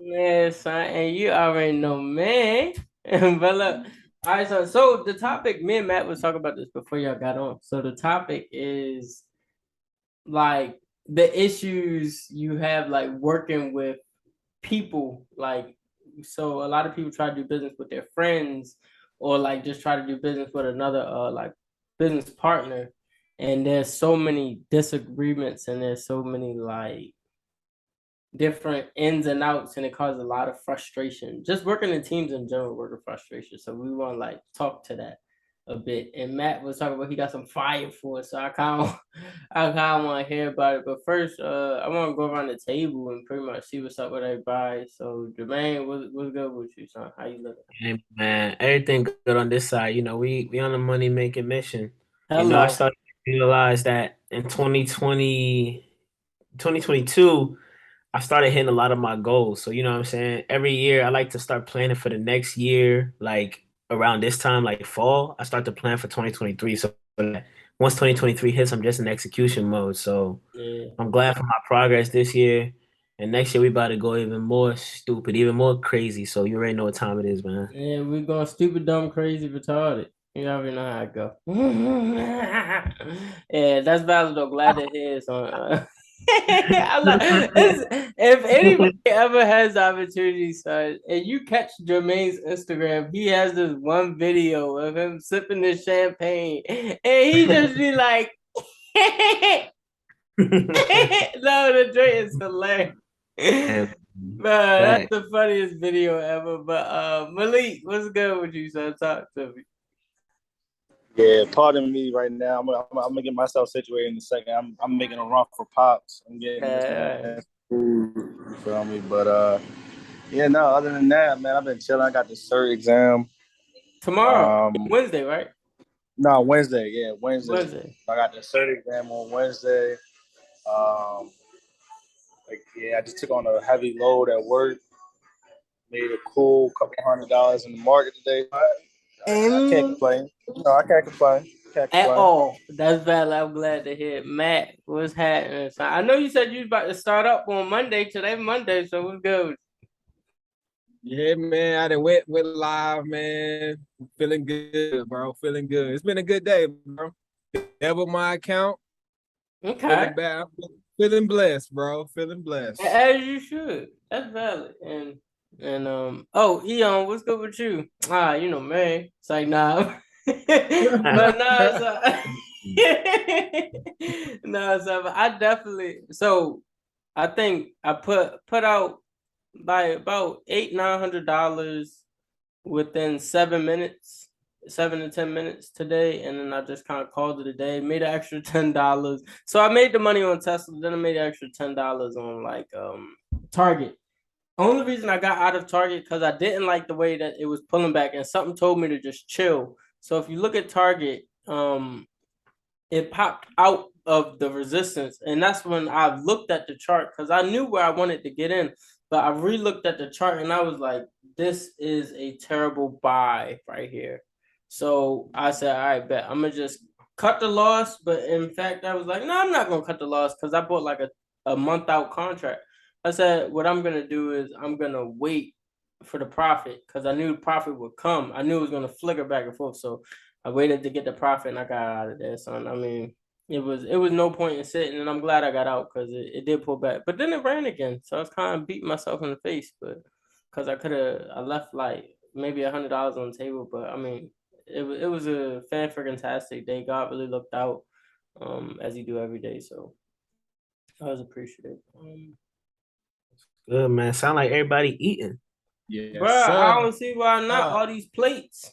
Yeah, son, and you already know, man. But look, all right, so the topic, me and Matt was talking about this before y'all got on. So the topic is like the issues you have like working with people, like so a lot of people try to do business with their friends or like just try to do business with another like business partner, and there's so many disagreements and there's so many like different ins and outs, and it causes a lot of frustration. Just working in teams in general, working frustration. So we want to like talk to that a bit. And Matt was talking about he got some fire for it, so I kind of I kind of want to hear about it. But first, I want to go around the table and pretty much see what's up with everybody. So Jermaine, what's good with you, son? How you looking? Hey man, everything good on this side. We on a money making mission. I Hello. started to realize that in 2020, 2022, I started hitting a lot of my goals. So, what I'm saying? Every year I like to start planning for the next year, like around this time, like fall, I start to plan for 2023. So that once 2023 hits, I'm just in execution mode. So Yeah. I'm glad for my progress this year. And next year we about to go even more stupid, even more crazy. So you already know what time it is, man. Yeah, we going stupid, dumb, crazy, retarded. You already know how it go. Yeah, that's valid though. Glad to hear it's on. If anybody ever has the opportunity, son, and you catch Jermaine's Instagram, he has this one video of him sipping the champagne, and he just be like, "No, the drink is hilarious." And Man, that's back. the funniest video ever. But Malik, what's good with you, son? Talk to me. Yeah, pardon me right now. I'm gonna get myself situated in a second. I'm making a run for pops. I'm getting this Uh, man food. You feel me? But yeah, no. Other than that, man, I've been chilling. I got the cert exam. Tomorrow, Um, Wednesday, right? no, Wednesday. Yeah, Wednesday. Wednesday. I got the cert exam on Wednesday. Yeah, I just took on a heavy load at work. Made a cool couple $100 in the market today. I can't And complain. No, I can't complain. Can't at complain. all. That's valid. I'm glad to hear. Matt, what's happening? So I know you said you was about to start up on Monday. Today Monday, so what's good? Yeah, man. I done went live, man. Feeling good, bro. Feeling good. It's been a good day, bro. Double my account. Okay. Feeling bad. Feeling blessed, bro. Feeling blessed. As you should. That's valid. And oh Eyon, what's good with you? Ah, you know, man. It's like nah. But nah, so no, so I definitely so I think I put out by about $800-900 within 7 minutes, 7 to 10 minutes today, and then I just kind of called it a day. Made an extra $10, so I made the money on Tesla. Then I made an extra $10 on like Target. Only reason I got out of Target because I didn't like the way that it was pulling back, and something told me to just chill. So if you look at Target, it popped out of the resistance, and that's when I looked at the chart because I knew where I wanted to get in, but I re-looked at the chart and I was like, "This is a terrible buy right here." So I said, "All right, bet I'm gonna just cut the loss." But in fact, I was like, "No, I'm not gonna cut the loss because I bought like a month out contract." I said, "What I'm gonna do is I'm gonna wait for the profit because I knew the profit would come. I knew it was gonna flicker back and forth, so." I waited to get the profit and I got out of there, son. I mean, it was no point in sitting, and I'm glad I got out because it did pull back. But then it ran again, so I was kind of beating myself in the face, but because I left like maybe $100 on the table, but I mean, it was a fan freaking tastic day. God really looked out, as he do every day, so I was appreciative. Good man. Sound like everybody eating. Bro, Yes, I sir. don't see why not all these plates.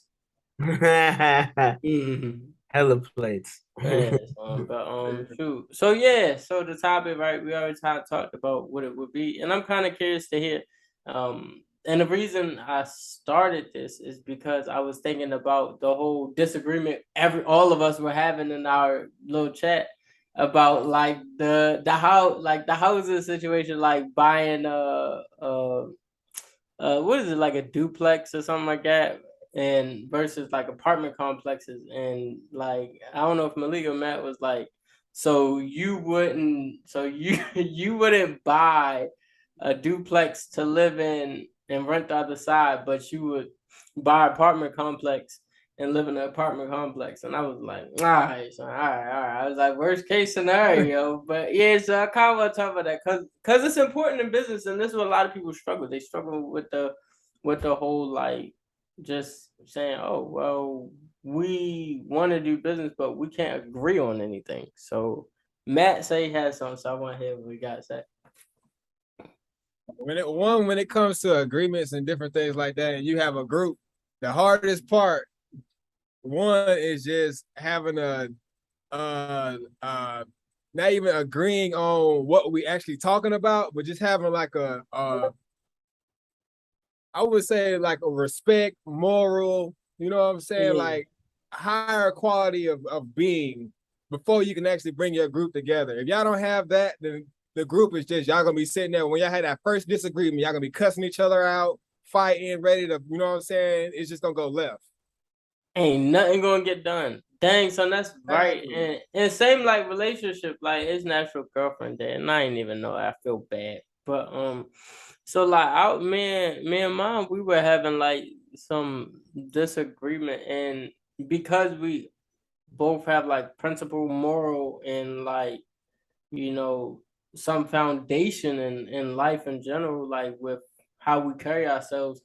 Mhm. Hella plates. Yes, but shoot. So yeah, so the topic, right? We already talked about what it would be, and I'm kind of curious to hear. And the reason I started this is because I was thinking about the whole disagreement all of us were having in our little chat about like the housing situation, like buying what is it, like a duplex or something like that, and versus like apartment complexes. And like I don't know if Malik or Matt was like, so you wouldn't, so you you wouldn't buy a duplex to live in and rent the other side, but you would buy an apartment complex and live in an apartment complex. And I was like, all right, son, all right. I was like, worst case scenario. But yeah, so I kind of want to talk about that because it's important in business, and this is what a lot of people struggle. They struggle with the whole like just saying, oh well, we want to do business, but we can't agree on anything. So Matt say he has something, so I want to hear what we got to say. When it comes to agreements and different things like that, and you have a group, the hardest part, one is just having not even agreeing on what we actually talking about, but just having like I would say like a respect, moral, you know what I'm saying? Yeah. Like higher quality of being before you can actually bring your group together. If y'all don't have that, then the group is just y'all gonna be sitting there when y'all had that first disagreement, y'all gonna be cussing each other out, fighting, ready to, you know what I'm saying? It's just gonna go left. Ain't nothing gonna get done. Dang, son, that's right. Exactly. And same like relationship, like it's Natural Girlfriend Day, and I ain't even know. I feel bad, but so like out, me and mom, we were having like some disagreement, and because we both have like principle, moral, and like you know some foundation in life in general, like with how we carry ourselves,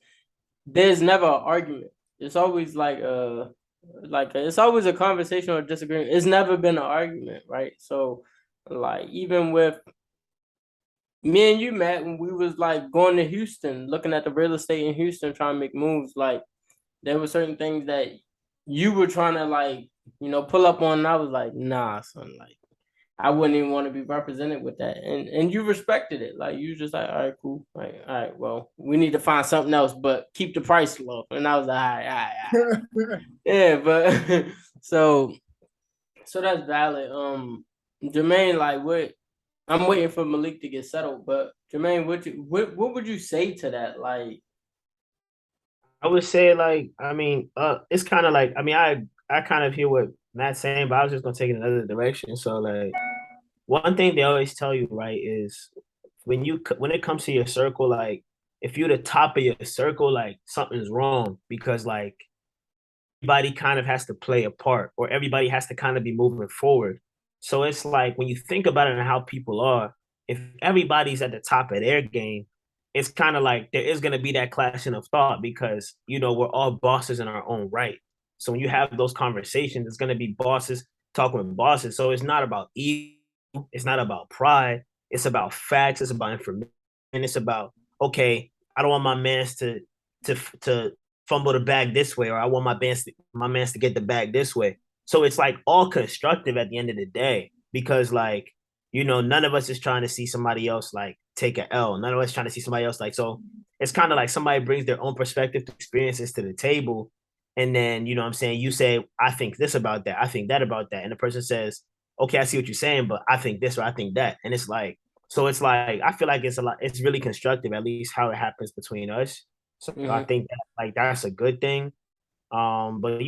there's never an argument. It's always it's always a conversation or disagreement. It's never been an argument, right? So like even with me and you, Matt, when we was like going to Houston, looking at the real estate in Houston, trying to make moves, like there were certain things that you were trying to like, pull up on, and I was like, nah, son, like I wouldn't even want to be represented with that. And you respected it. Like you just like, all right, cool. Like, all right, well, we need to find something else, but keep the price low. And I was like, all right. Yeah, but so that's valid. Jermaine, like what I'm waiting for Malik to get settled, but Jermaine, what would you say to that? Like, I would say like, I mean, it's kind of like, I mean, I kind of hear what Matt's saying, but I was just gonna take it another direction. So like, one thing they always tell you, right, is when it comes to your circle, like if you're the top of your circle, like something's wrong because like everybody kind of has to play a part or everybody has to kind of be moving forward. So it's like when you think about it and how people are, if everybody's at the top of their game, it's kind of like there is going to be that clashing of thought because, we're all bosses in our own right. So when you have those conversations, it's going to be bosses talking with bosses. So it's not about ego, it's not about pride, it's about facts, it's about information, and it's about, okay, I don't want my mans to fumble the bag this way, or I want my mans to get the bag this way. So it's like all constructive at the end of the day because like, none of us is trying to see somebody else like take a L. None of us trying to see somebody else like, so it's kind of like somebody brings their own perspective experiences to the table. And then, what I'm saying, you say, I think this about that. I think that about that. And the person says, okay, I see what you're saying, but I think this or I think that. And it's like, so it's like, I feel like it's really constructive, at least how it happens between us. So I think that like that's a good thing. But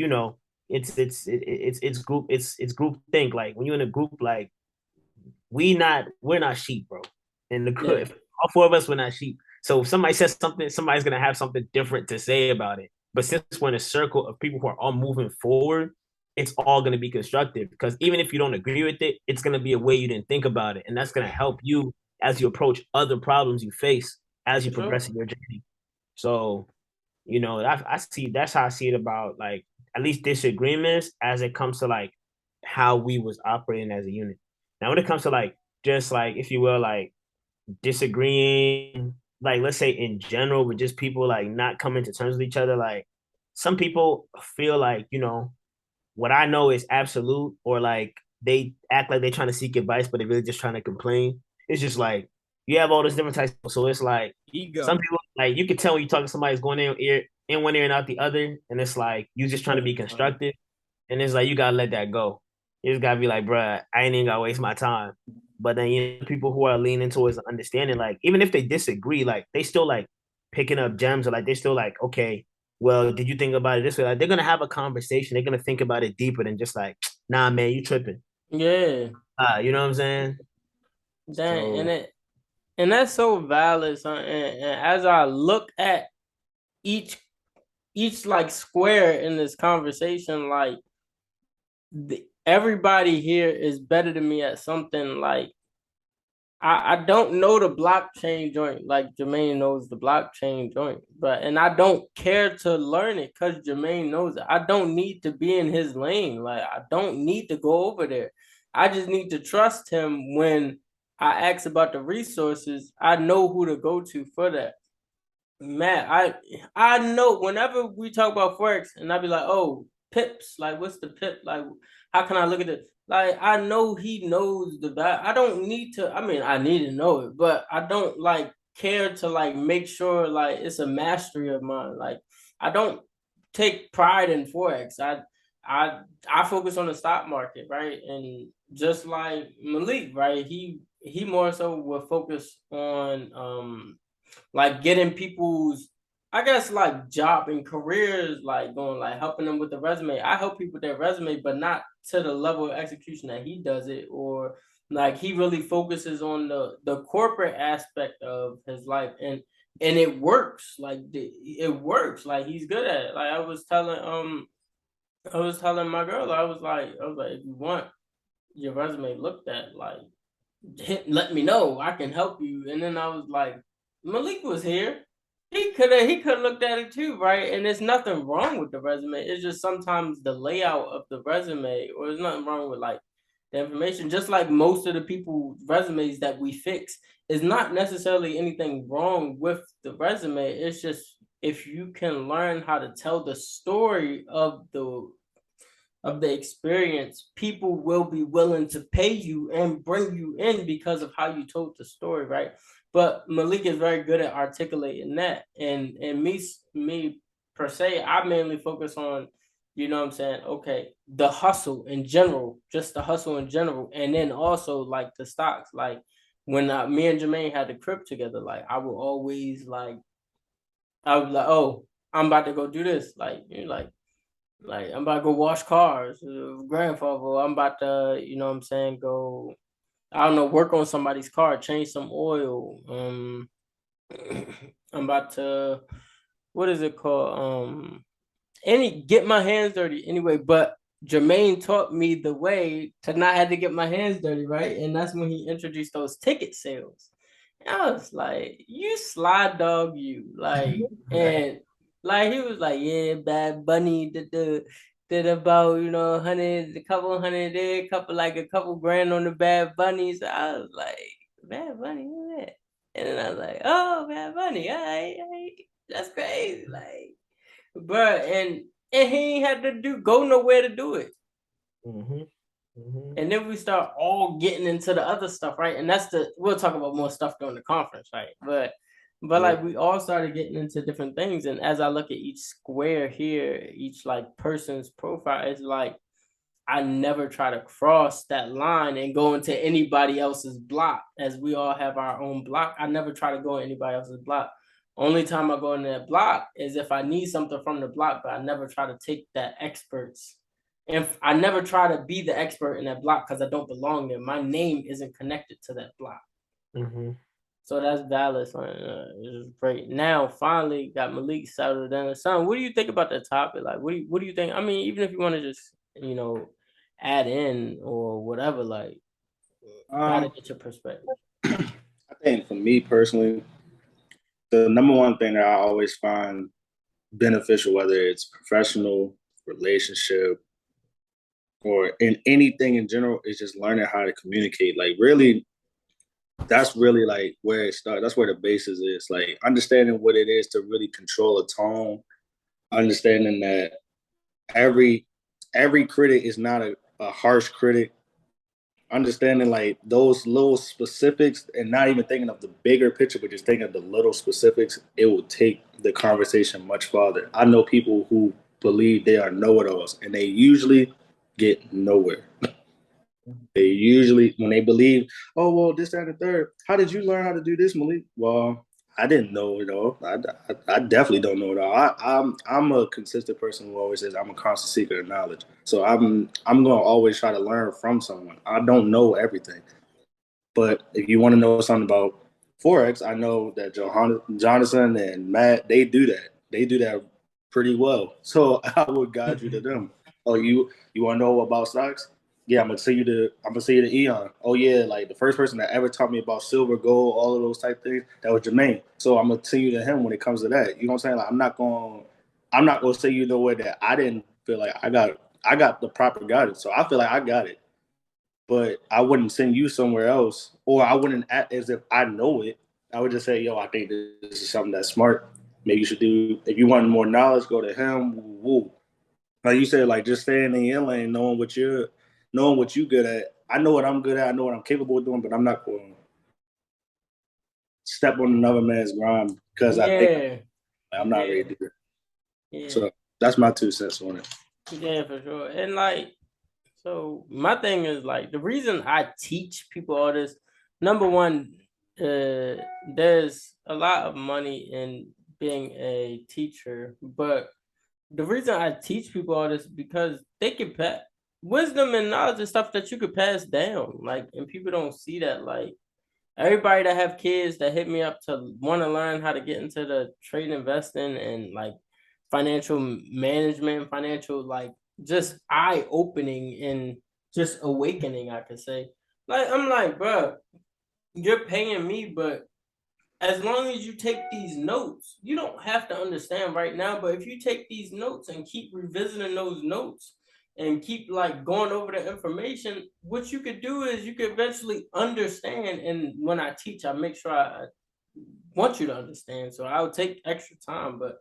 it's group think. Like when you're in a group, like we're not sheep, bro. And the yeah. all four of us, we're not sheep. So if somebody says something, somebody's gonna have something different to say about it. But since we're in a circle of people who are all moving forward, it's all gonna be constructive. Because even if you don't agree with it, it's gonna be a way you didn't think about it. And that's gonna help you as you approach other problems you face as you progress in your journey. So, I see that's how I see it about like at least disagreements as it comes to like how we was operating as a unit. Now, when it comes to like just like if you will like disagreeing, like let's say in general, with just people like not coming to terms with each other, like some people feel like what I know is absolute, or like they act like they're trying to seek advice, but they're really just trying to complain. It's just like you have all these different types. So it's like Ego. some people like you can tell when you talk to somebody who's going in one ear and out the other, and it's like you just trying to be constructive, and it's like you gotta let that go. You just gotta be like, bruh, I ain't even gotta waste my time. But then people who are leaning towards understanding, like even if they disagree, like they still like picking up gems, or like they still like, okay, well, did you think about it this way? Like they're gonna have a conversation. They're gonna think about it deeper than just like, nah, man, you tripping. Yeah. You know what I'm saying? Dang, So And that's so valid, son. And as I look at each like square in this conversation, like everybody here is better than me at something. Like I don't know the blockchain joint like Jermaine knows the blockchain joint, and I don't care to learn it because Jermaine knows it. I don't need to be in his lane. Like I don't need to go over there. I just need to trust him when I ask about the resources. I know who to go to for that. Matt, I know whenever we talk about Forex and I be like, oh, pips, like what's the pip? Like how can I look at it? Like I know he knows the value. I don't need to, I mean, I need to know it, but I don't like care to like make sure like it's a mastery of mine. Like I don't take pride in Forex. I focus on the stock market, right? And just like Malik, right? He more so will focus on like getting people's, I guess, like job and careers, like going like helping them with the resume. I help people with their resume, but not to the level of execution that he does it, or like he really focuses on the corporate aspect of his life, and it works. Like it works. Like he's good at it. Like I was telling my girl, I was like, if you want your resume looked at, like let me know. I can help you. And then I was like, Malik was here. He could have looked at it too, right? And there's nothing wrong with the resume. It's just sometimes the layout of the resume, or there's nothing wrong with like the information. Just like most of the people resumes that we fix, is not necessarily anything wrong with the resume. It's just if you can learn how to tell the story of the experience, people will be willing to pay you and bring you in because of how you told the story, right? But Malik is very good at articulating that, and me per se, I mainly focus on, you know what I'm saying? Okay, the hustle in general, just the hustle in general, and then also like the stocks. Like when me and Jermaine had the crib together, like I would always I was like, oh, I'm about to go do this, like you're like I'm about to go wash cars, grandfather. I'm about to, you know what I'm saying, go, I don't know, work on somebody's car, change some oil. I'm about to, what is it called? Get my hands dirty anyway. But Jermaine taught me the way to not have to get my hands dirty, right? And that's when he introduced those ticket sales. And I was like, you slide dog, you like, and like he was like, yeah, Bad Bunny did about, you know, a couple hundred there, a couple grand on the Bad Bunny. So I was like, Bad Bunny, what's that? And then I was like, oh, Bad Bunny, all right, that's crazy, like, but and he ain't had to go nowhere to do it. Mm-hmm. Mm-hmm. And then we start all getting into the other stuff, right? And we'll talk about more stuff during the conference, right? But like we all started getting into different things. And as I look at each square here, each like person's profile, it's like I never try to cross that line and go into anybody else's block, as we all have our own block. I never try to go in anybody else's block. Only time I go in that block is if I need something from the block, but I never try to take that expert's. And I never try to be the expert in that block because I don't belong there. My name isn't connected to that block. Mm-hmm. So that's valid. It's great. Now, finally, got Malik settled down. Son, what do you think about that topic? Like, what do you think? I mean, even if you want to just, you know, add in or whatever, like, gotta get your perspective. I think for me personally, the number one thing that I always find beneficial, whether it's professional, relationship, or in anything in general, is just learning how to communicate. Like really, that's really like where it starts. That's where the basis is. Like understanding what it is to really control a tone, understanding that every critic is not a harsh critic, understanding like those little specifics and not even thinking of the bigger picture, but just thinking of the little specifics, it will take the conversation much farther. I know people who believe they are know-it-alls and they usually get nowhere. They usually, when they believe, oh, well, this, that, and the third, how did you learn how to do this, Malik? Well, I didn't know it all. I definitely don't know it all. I'm a consistent person who always says I'm a constant seeker of knowledge. So I'm going to always try to learn from someone. I don't know everything. But if you want to know something about Forex, I know that Jonathan and Matt, they do that. They do that pretty well. So I would guide you to them. Oh, you want to know about stocks? Yeah, I'm gonna send you to Eyon. Oh yeah, like the first person that ever taught me about silver, gold, all of those type things, that was Jermaine. So I'm gonna send you to him when it comes to that. You know what I'm saying? Like I'm not gonna say you the way that I didn't feel like I got the proper guidance. So I feel like I got it. But I wouldn't send you somewhere else, or I wouldn't act as if I know it. I would just say, yo, I think this is something that's smart. Maybe you should do, if you want more knowledge, go to him. Woo. Like you said, like just staying in your lane, knowing what you good at. I know what I'm good at. I know what I'm capable of doing, but I'm not going to step on another man's grind because I think I'm not ready to do it. Yeah. So that's my 2 cents on it. Yeah, for sure. And like, so my thing is like the reason I teach people all this, number one, there's a lot of money in being a teacher, but the reason I teach people all this because they can pass wisdom and knowledge is stuff that you could pass down. Like, and people don't see that. Like, everybody that have kids that hit me up to want to learn how to get into the trade investing and like financial management, financial like just eye opening and just awakening, I could say. Like, I'm like, bro, you're paying me, but as long as you take these notes, you don't have to understand right now. But if you take these notes and keep revisiting those notes and keep like going over the information, what you could do is you could eventually understand. And when I teach, I make sure I want you to understand. So I'll take extra time, but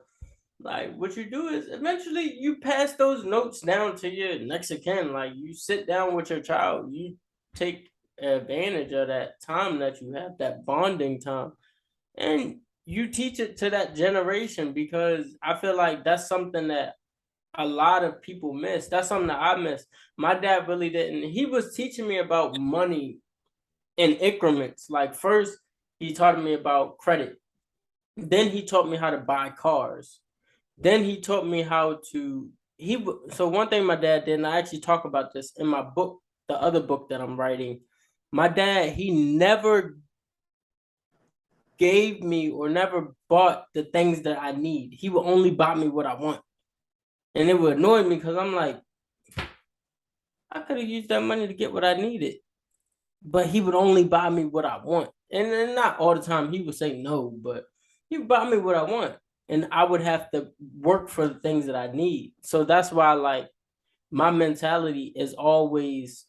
like what you do is eventually you pass those notes down to your next of kin. Like you sit down with your child, you take advantage of that time that you have, that bonding time, and you teach it to that generation because I feel like that's something that a lot of people miss. That's something that I miss. My dad really didn't. He was teaching me about money in increments. Like first, he taught me about credit. Then he taught me how to buy cars. Then he taught me how to. So one thing my dad did, and I actually talk about this in my book, the other book that I'm writing. My dad, he never gave me or never bought the things that I need. He would only buy me what I want. And it would annoy me because I'm like, I could have used that money to get what I needed. But he would only buy me what I want. And then not all the time he would say no, but he would buy me what I want. And I would have to work for the things that I need. So that's why like my mentality is always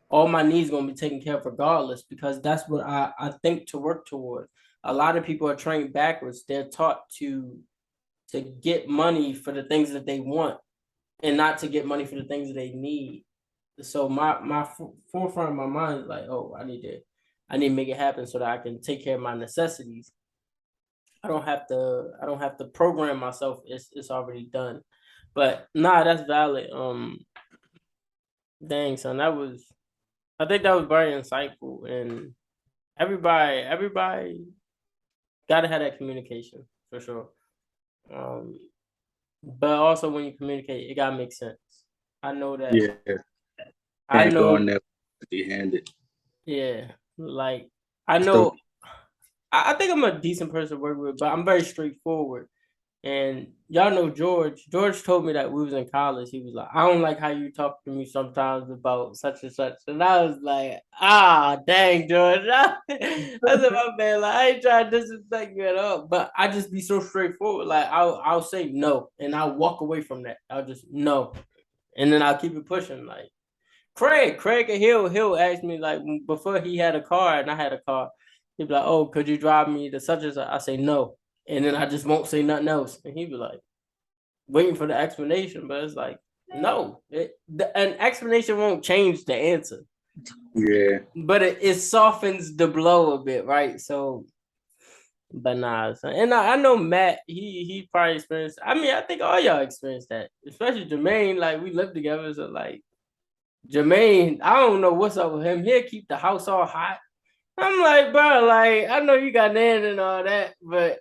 all my needs gonna be taken care of regardless, because that's what I think to work towards. A lot of people are trained backwards. They're taught to get money for the things that they want and not to get money for the things that they need. So my forefront of my mind is like, oh, I need to make it happen so that I can take care of my necessities. I don't have to program myself. It's already done. But nah, that's valid. Dang son, I think that was very insightful, and everybody gotta have that communication for sure. But also when you communicate, it gotta make sense. I know that. Yeah. I know. Going there empty-handed. Yeah, like I know. I think I'm a decent person to work with, but I'm very straightforward. And y'all know George. George told me that we was in college. He was like, I don't like how you talk to me sometimes about such and such. And I was like, dang, George. I said, my man, like, I ain't trying to disrespect you at all. But I just be so straightforward. Like, I'll say no, and I'll walk away from that. I'll just no. And then I'll keep it pushing. Like, Craig, he'll ask me, like, before he had a car and I had a car, he'd be like, oh, could you drive me to such and such? I say no. And then I just won't say nothing else. And he'd be like, waiting for the explanation. But it's like, no. An explanation won't change the answer. Yeah. But it softens the blow a bit, right? So, but nah. And I know Matt, he probably experienced, I mean, I think all y'all experienced that. Especially Jermaine, like, we lived together. So, like, Jermaine, I don't know what's up with him. He'll keep the house all hot. I'm like, bro, like, I know you got Nan and all that, but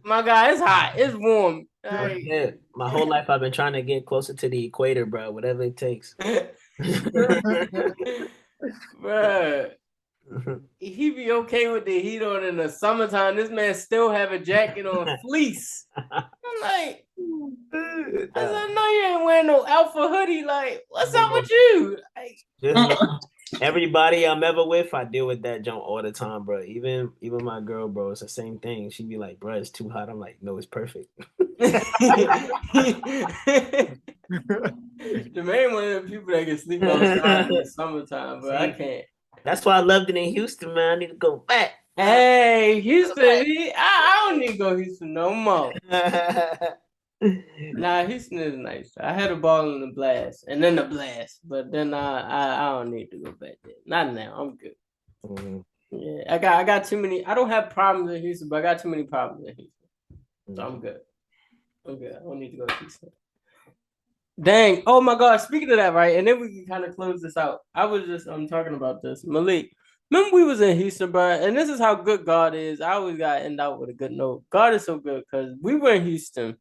my guy, it's hot. It's warm. Like, Yeah, my whole life I've been trying to get closer to the equator, bro. Whatever it takes. bro. he be okay with the heat on in the summertime. This man still have a jacket on, fleece. I'm like, I said, no, you ain't wearing no alpha hoodie. Like, what's up with you? Like, Everybody I'm ever with, I deal with that junk all the time, bro. Even my girl, bro, it's the same thing. She be like, bro, it's too hot. I'm like, no, it's perfect. The main one of the people that can sleep outside in the summertime, but I can't. That's why I loved it in Houston, man. I need to go back. Hey, Houston, I don't need to go Houston no more. Nah, Houston is nice. I had a ball in the blast, and then the blast, but then I don't need to go back there. Not now. I'm good. Mm-hmm. Yeah, I got too many. I don't have problems in Houston, but I got too many problems in Houston, so I'm good. I'm good. I don't need to go to Houston. Dang! Oh my God! Speaking of that, right, and then we can kind of close this out. I was just talking about this, Malik. Remember we was in Houston, bro, and this is how good God is. I always gotta end out with a good note. God is so good because we were in Houston.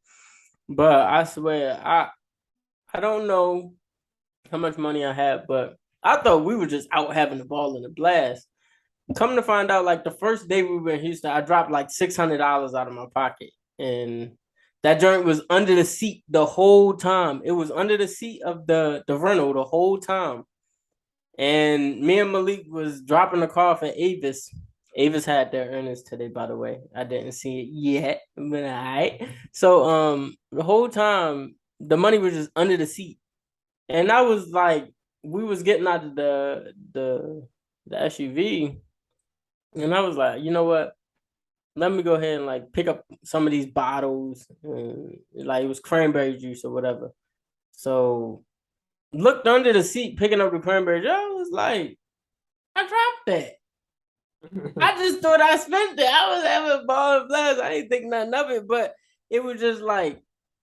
But I swear, I don't know how much money I had, but I thought we were just out having the ball in the blast. Come to find out, like the first day we were in Houston, I dropped like $600 out of my pocket, and that joint was under the seat the whole time. It was under the seat of the rental the whole time. And me and Malik was dropping the car off at Avis. Avis had their earnings today, by the way. I didn't see it yet, but all right. So the whole time the money was just under the seat. And I was like, we was getting out of the SUV. And I was like, you know what? Let me go ahead and like pick up some of these bottles. Like it was cranberry juice or whatever. So looked under the seat picking up the cranberry juice. I was like, I dropped that. I just thought I spent it. I was having a ball of blast. I didn't think nothing of it, but it was just like,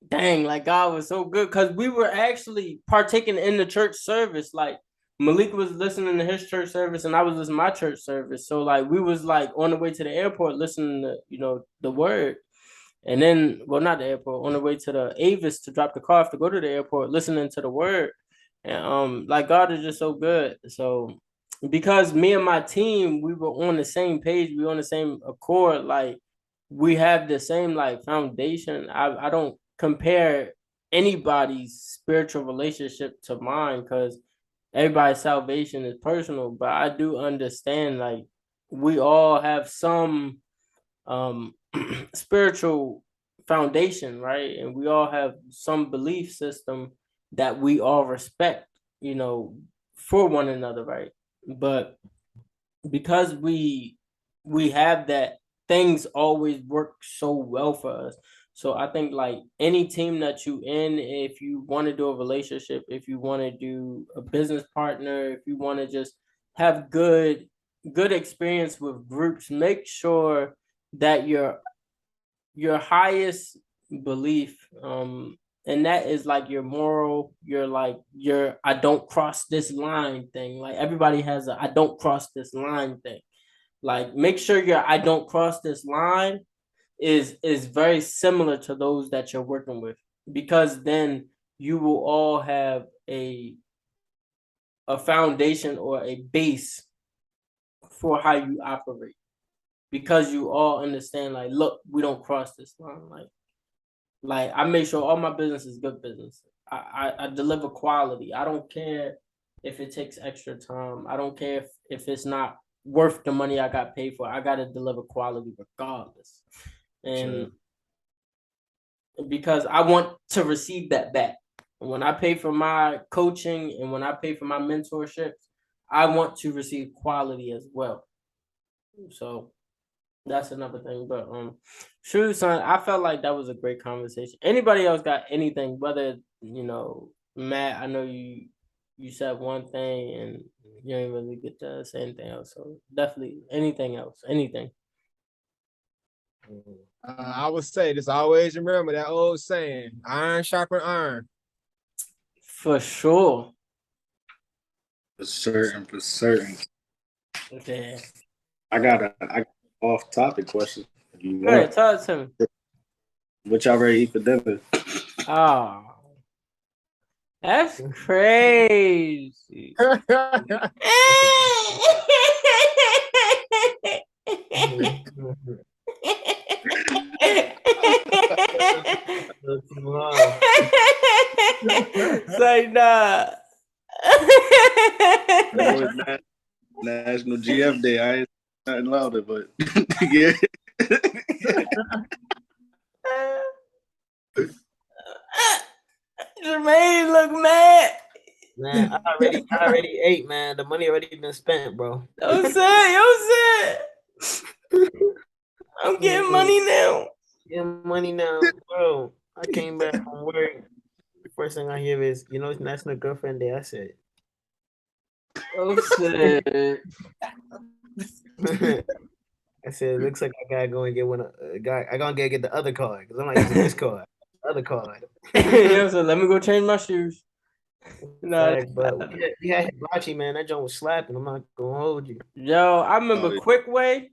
dang, like God was so good because we were actually partaking in the church service. Like Malik was listening to his church service, and I was listening to my church service. So like we was like on the way to the airport listening to the word, and then not the airport, on the way to the Avis to drop the car off to go to the airport, listening to the word, and like God is just so good. So because me and my team, we were on the same page, we were on the same accord, like we have the same like foundation. I don't compare anybody's spiritual relationship to mine because everybody's salvation is personal, but I do understand like we all have some spiritual foundation, right? And we all have some belief system that we all respect, for one another, right? But because we have that, things always work so well for us. So I think like any team that you in, if you want to do a relationship, if you want to do a business partner, if you want to just have good experience with groups, make sure that your highest belief, and that is like your moral, your I don't cross this line thing. Like everybody has a I don't cross this line thing. Like make sure your I don't cross this line is very similar to those that you're working with, because then you will all have a foundation or a base for how you operate, because you all understand like, look, we don't cross this line. Like I make sure all my business is good business. I deliver quality. I don't care if it takes extra time. I don't care if it's not worth the money I got paid for. I got to deliver quality regardless. And because I want to receive that back. When I pay for my coaching and when I pay for my mentorships, I want to receive quality as well. So that's another thing. But true, son, I felt like that was a great conversation. Anybody else got anything? Whether Matt, I know you said one thing and you didn't really get to say anything else. So definitely anything else, anything. I would say just always remember that old saying: "Iron sharpen iron." For sure. For certain. Okay. I got off-topic question. All right, talk to me. What y'all ready to eat for dinner? Oh, that's crazy. Say nah. You know, it's National GF Day. I ain't nothing louder, but yeah. Jermaine look mad. Man, I already ate, man. The money already been spent, bro. Yo said. I'm getting money now. Getting money now, bro. I came back from work. The first thing I hear is, you know, it's National Girlfriend Day. I said, Oh shit. I said, it looks like I gotta go and get one. I gotta get the other card because I'm not using this card. Other card. Yo said, let me go change my shoes. No, Fact, but we had hibachi, man. That joint was slapping. I'm not gonna hold you. yo, I remember Oh, yeah. Quick Way.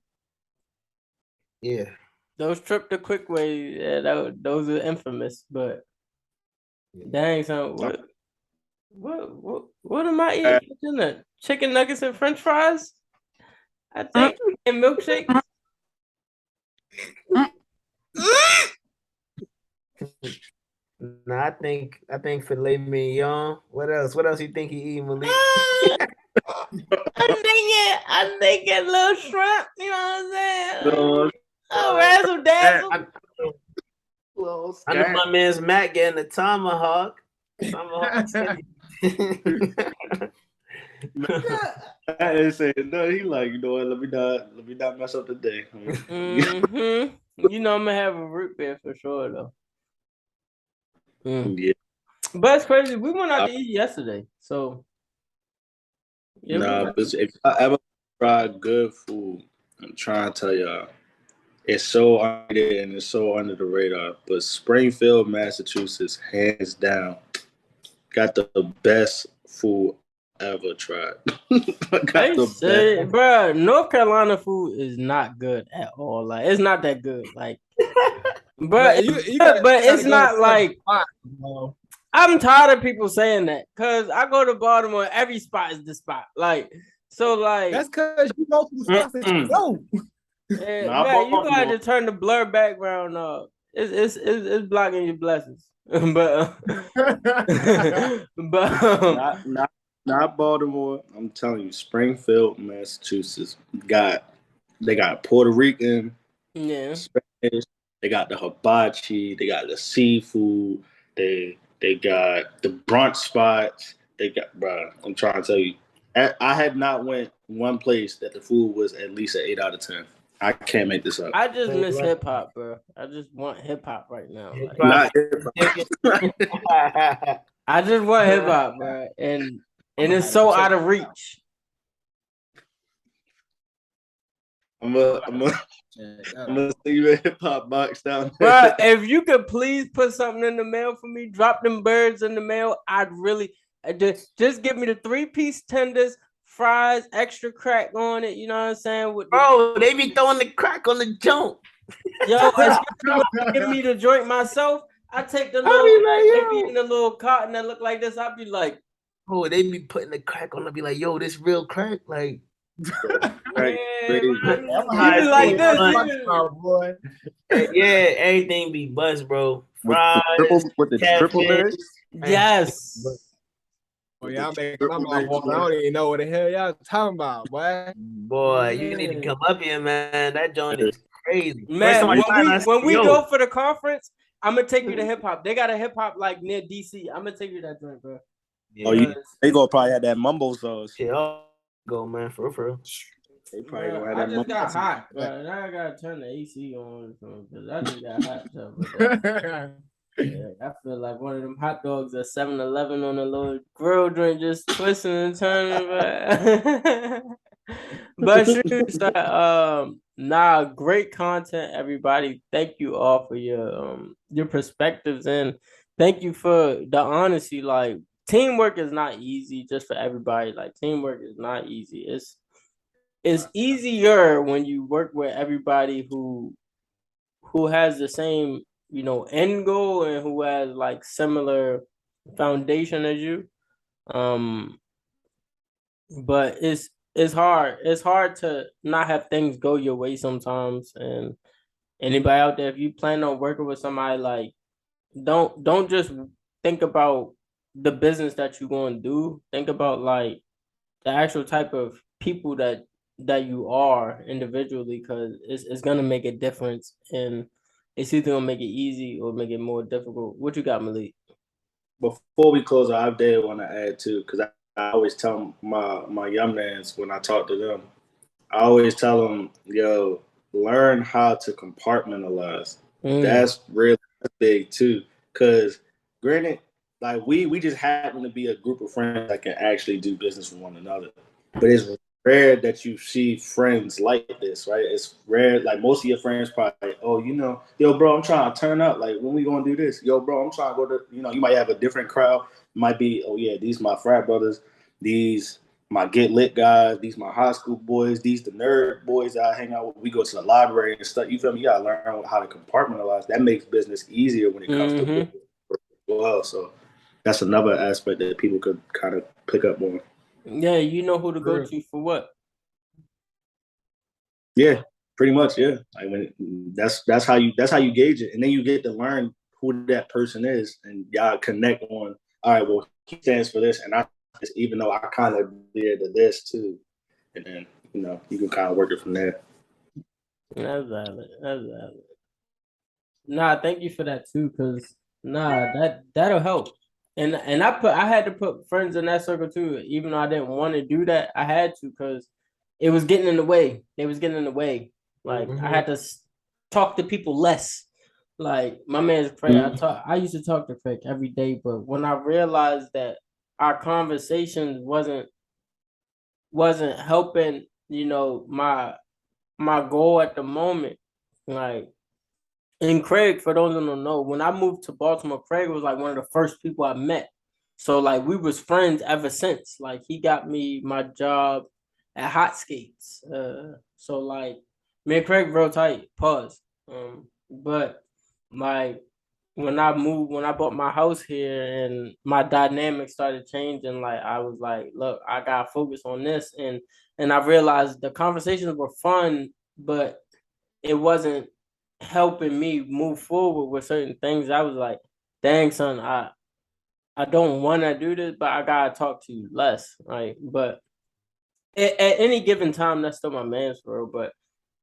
Yeah. Those trip to Quick Way, yeah, those are infamous. But dang, son, what am I eating? What's in it? Chicken nuggets and French fries? I think, and milkshake. Nah, I think filet mignon. What else? What else you think he eating, Malik? I'm thinking little shrimp. You know what I'm saying? So, Oh, razzle dazzle. I know my man's Matt getting a tomahawk. I didn't say no. He like, you know what? Let me not mess up the day. Mm-hmm. You know I'm gonna have a root beer for sure though. Yeah. But it's crazy. We went out to eat yesterday, so yeah. Nah, but if I ever try good food, I'm trying to tell y'all, it's so underrated and it's so under the radar. But Springfield, Massachusetts, hands down, got the best food ever tried. Bro, North Carolina food is not good at all. Like, it's not that good. Like, but it's not like. I'm tired of people saying that because I go to Baltimore. Every spot is the spot. Like, so like that's because you go to the spots that you go. Man, you gotta just turn the blur background up. It's blocking your blessings. But not Baltimore. I'm telling you, Springfield, Massachusetts they got Puerto Rican, Spanish. They got the hibachi. They got the seafood. They got the brunch spots. They got, bro. I'm trying to tell you, I had not went one place that the food was at least an 8 out of 10. I can't make this up. I just miss hip hop, bro. I just want hip hop right now. Not hip-hop. I just want hip hop, bro, and it's so out of reach. I'm gonna send you a hip hop box down there. Bro, if you could please put something in the mail for me, drop them birds in the mail. I'd really just give me the 3-piece tenders, fries, extra crack on it. You know what I'm saying? Bro, they be throwing the crack on the joint. Yo, give me the joint myself. I take the little, they be in the little cotton that look like this. I'd be like, oh, they be putting the crack on. I'd be like, yo, this real crack, like. Right. Yeah, like this, boy. Yeah, everything be buzz, bro. Fries, with the triple berries. Yes. Oh, y'all making my mouth water. I don't even know what the hell y'all talking about, boy. Boy, you need to come up here, man. That joint is crazy. Man, when we go for the conference, I'm gonna take you to hip hop. They got a hip hop like near DC. I'm gonna take you to that joint, bro. Yeah. They gonna probably have that mumbo sauce. Yeah, go, man, for real. They probably gonna have I that just mumbo got sauce. hot, bro. Now I gotta turn the AC on because I just got hot. Yeah, I feel like one of them hot dogs at 7-Eleven on a little grill joint, just twisting and turning. But great content, everybody. Thank you all for your perspectives and thank you for the honesty. Like, teamwork is not easy, just for everybody. Like, teamwork is not easy. It's easier when you work with everybody who has the same, end goal and who has like similar foundation as you. But it's hard. It's hard to not have things go your way sometimes. And anybody out there, if you plan on working with somebody, like don't just think about the business that you're going to do. Think about like the actual type of people that you are individually, because it's gonna make a difference, and it's either gonna make it easy or make it more difficult. What you got, Malik? Before we close, I did want to add too, because I always tell my young mans when I talk to them, I always tell them, yo, learn how to compartmentalize. That's really big too, because granted, like we just happen to be a group of friends that can actually do business with one another, but it's rare that you see friends like this, right? It's rare. Like most of your friends probably, like, oh, yo, bro, I'm trying to turn up. Like, when we gonna do this? Yo, bro, I'm trying to go to. You might have a different crowd. Might be, oh yeah, these my frat brothers. These my get lit guys. These my high school boys. These the nerd boys that I hang out with. We go to the library and stuff. You feel me? You gotta learn how to compartmentalize. That makes business easier when it comes to business as well. So that's another aspect that people could kind of pick up on. Yeah, you know who to go to for what. Yeah, pretty much. Yeah, like that's how you gauge it, and then you get to learn who that person is, and y'all connect on. All right, well, he stands for this, and I even though I kind of did this too, and then you can kind of work it from there. That's valid. That's valid. Nah, thank you for that too, because that'll help. And I had to put friends in that circle too, even though I didn't want to do that. I had to, because it was getting in the way. They was getting in the way. Like I had to talk to people less. Like my man's Craig, I used to talk to Craig every day, but when I realized that our conversations wasn't helping, my goal at the moment, like. And Craig, for those who don't know, when I moved to Baltimore, Craig was like one of the first people I met. So like we was friends ever since. Like he got me my job at Hot Skates. So like me and Craig real tight. Pause. But like when I bought my house here and my dynamic started changing, like I was like, look, I gotta focus on this, and I realized the conversations were fun, but it wasn't helping me move forward with certain things. I was like, dang son, I don't want to do this, but I gotta talk to you less, right? But at any given time, that's still my man's for real. But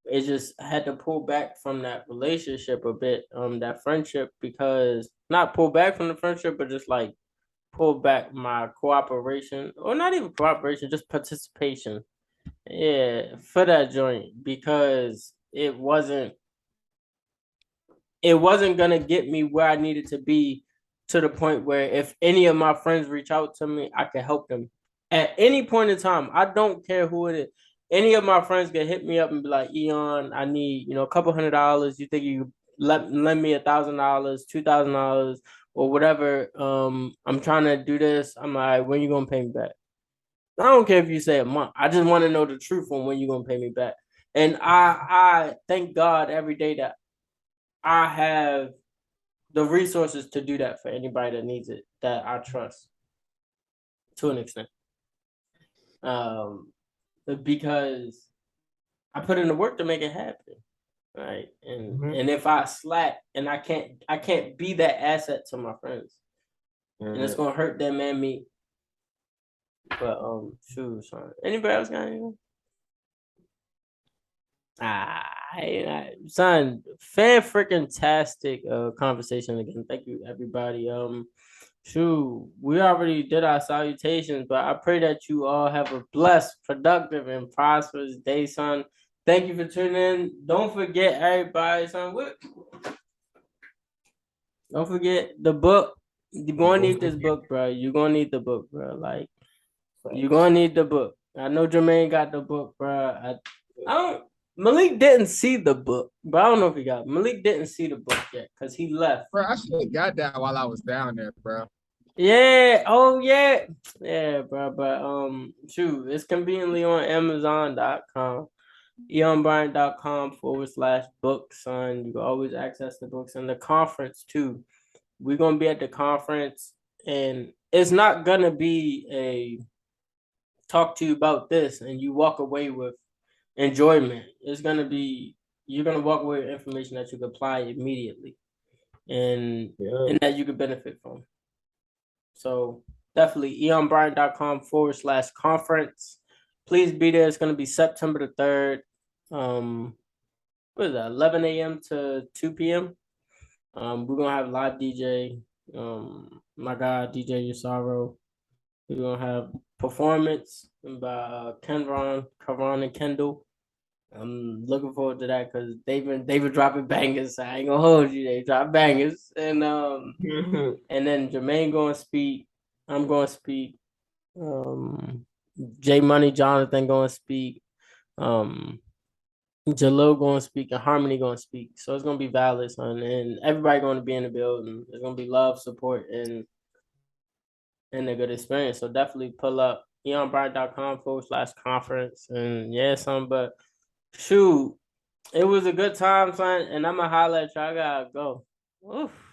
it just had to pull back from that relationship a bit, that friendship, because not pull back from the friendship, but just like pull back my cooperation, or not even cooperation, just participation. Yeah, for that joint, because it wasn't gonna get me where I needed to be, to the point where if any of my friends reach out to me, I can help them at any point in time. I don't care who it is. Any of my friends can hit me up and be like, Eyon, I need a couple $100. You think you lend me $1,000, $2,000, or whatever? I'm trying to do this. I'm like, when you gonna pay me back? I don't care if you say a month. I just want to know the truth on when you gonna pay me back. And I thank God every day that I have the resources to do that for anybody that needs it, that I trust to an extent. Because I put in the work to make it happen, right? And if I slack and I can't be that asset to my friends, and it's gonna hurt them and me. But shoot, son. Anybody else got anything? Son, fan freaking tastic conversation again. Thank you, everybody. Shoot, we already did our salutations, but I pray that you all have a blessed, productive, and prosperous day, son. Thank you for tuning in. Don't forget, everybody, son. Don't forget the book. You're gonna need this book, bro. You're gonna need the book, bro. Like, you're gonna need the book. I know Jermaine got the book, bro. I don't. Malik didn't see the book, but I don't know if he got it. Malik didn't see the book yet because he left. Bro, I should have got that while I was down there, bro. Yeah. Oh yeah. Yeah, bro. But shoot, it's conveniently on Amazon.com, EyonBryant.com/book, son. You can always access the books and the conference too. We're gonna be at the conference, and it's not gonna be a talk to you about this and you walk away with enjoyment. You're gonna walk away with information that you can apply immediately and that you could benefit from. So definitely EyonBryant.com/conference. Please be there. It's gonna be September the 3rd. What is that? 11 a.m. to 2 p.m. We're gonna have live DJ. My guy DJ Yasaro. We're gonna have performance by Karan and Kendall. I'm looking forward to that because they've been dropping bangers. I ain't gonna hold you. They drop bangers, and and then Jermaine gonna speak. I'm gonna speak. J Money Jonathan gonna speak. Jalil gonna speak and Harmony gonna speak. So it's gonna be valid, son, and everybody gonna be in the building. There's gonna be love, support, and a good experience. So definitely pull up EyonBryant.com/conference. And yeah, son, but shoot, it was a good time, son, and I'm gonna holler at you. I gotta go. Oof.